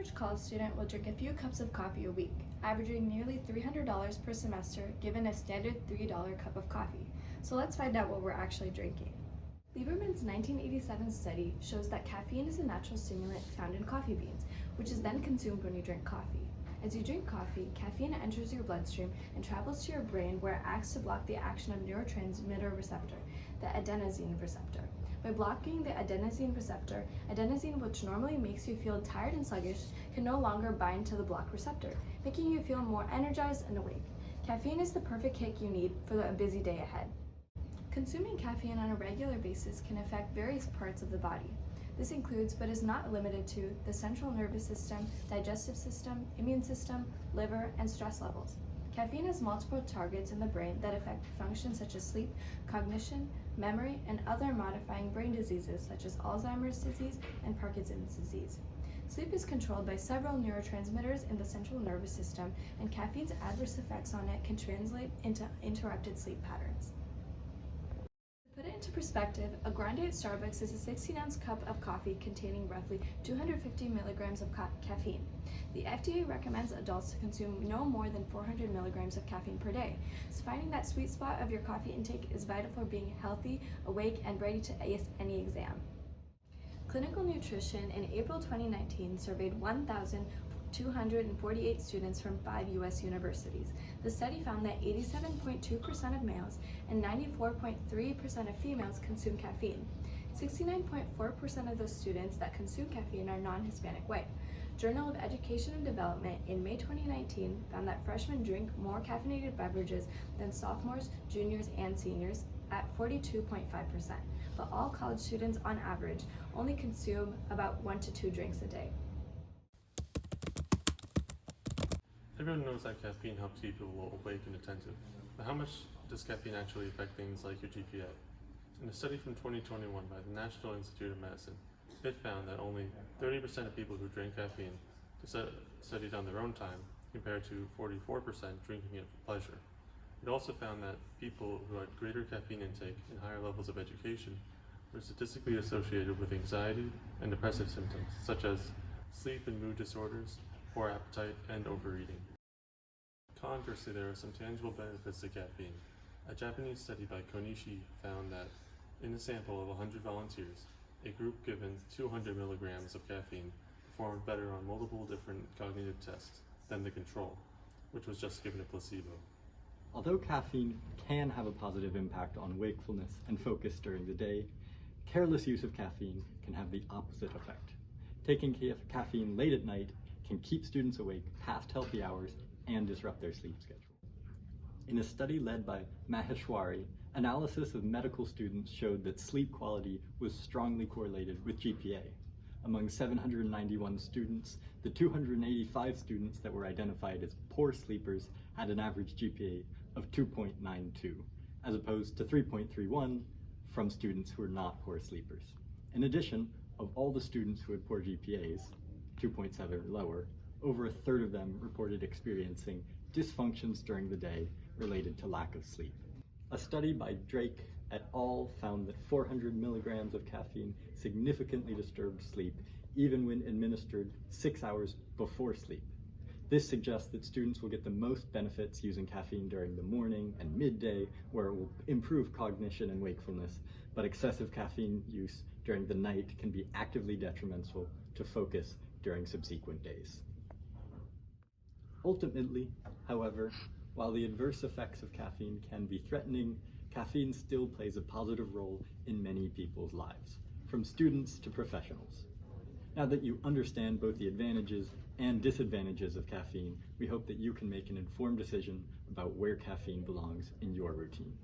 average college student will drink a few cups of coffee a week, averaging nearly $300 per semester given a standard $3 cup of coffee. So let's find out what we're actually drinking. Lieberman's 1987 study shows that caffeine is a natural stimulant found in coffee beans, which is then consumed when you drink coffee. As you drink coffee, caffeine enters your bloodstream and travels to your brain where it acts to block the action of neurotransmitter receptor, the adenosine receptor. By blocking the adenosine receptor, adenosine, which normally makes you feel tired and sluggish, can no longer bind to the blocked receptor, making you feel more energized and awake. Caffeine is the perfect kick you need for a busy day ahead. Consuming caffeine on a regular basis can affect various parts of the body. This includes, but is not limited to, the central nervous system, digestive system, immune system, liver, and stress levels. Caffeine has multiple targets in the brain that affect functions such as sleep, cognition, memory, and other modifying brain diseases such as Alzheimer's disease and Parkinson's disease. Sleep is controlled by several neurotransmitters in the central nervous system, and caffeine's adverse effects on it can translate into interrupted sleep patterns. To put it into perspective, a grande at Starbucks is a 16-ounce cup of coffee containing roughly 250 milligrams of caffeine. The FDA recommends adults to consume no more than 400 milligrams of caffeine per day, so finding that sweet spot of your coffee intake is vital for being healthy, awake, and ready to ace any exam. Clinical Nutrition in April 2019 surveyed 1,248 students from 5 U.S. universities. The study found that 87.2% of males and 94.3% of females consume caffeine. 69.4% of those students that consume caffeine are non-Hispanic white. Journal of Education and Development in May 2019 found that freshmen drink more caffeinated beverages than sophomores, juniors, and seniors at 42.5%, but all college students on average only consume about 1 to 2 drinks a day. Everyone knows that caffeine helps keep people awake and attentive, but how much does caffeine actually affect things like your GPA? In a study from 2021 by the National Institute of Medicine, it found that only 30% of people who drink caffeine studied on their own time, compared to 44% drinking it for pleasure. It also found that people who had greater caffeine intake and higher levels of education were statistically associated with anxiety and depressive symptoms, such as sleep and mood disorders, poor appetite, and overeating. Conversely, there are some tangible benefits to caffeine. A Japanese study by Konishi found that in a sample of 100 volunteers, a group given 200 milligrams of caffeine performed better on multiple different cognitive tests than the control, which was just given a placebo. Although caffeine can have a positive impact on wakefulness and focus during the day, careless use of caffeine can have the opposite effect. Taking caffeine late at night can keep students awake past healthy hours and disrupt their sleep schedule. In a study led by Maheshwari, analysis of medical students showed that sleep quality was strongly correlated with GPA. Among 791 students, the 285 students that were identified as poor sleepers had an average GPA of 2.92, as opposed to 3.31 from students who were not poor sleepers. In addition, of all the students who had poor GPAs, 2.7 or lower, over a third of them reported experiencing dysfunctions during the day related to lack of sleep. A study by Drake et al. Found that 400 milligrams of caffeine significantly disturbed sleep, even when administered 6 hours before sleep. This suggests that students will get the most benefits using caffeine during the morning and midday, where it will improve cognition and wakefulness, but excessive caffeine use during the night can be actively detrimental to focus during subsequent days. Ultimately, however, while the adverse effects of caffeine can be threatening, caffeine still plays a positive role in many people's lives, from students to professionals. Now that you understand both the advantages and disadvantages of caffeine, we hope that you can make an informed decision about where caffeine belongs in your routine.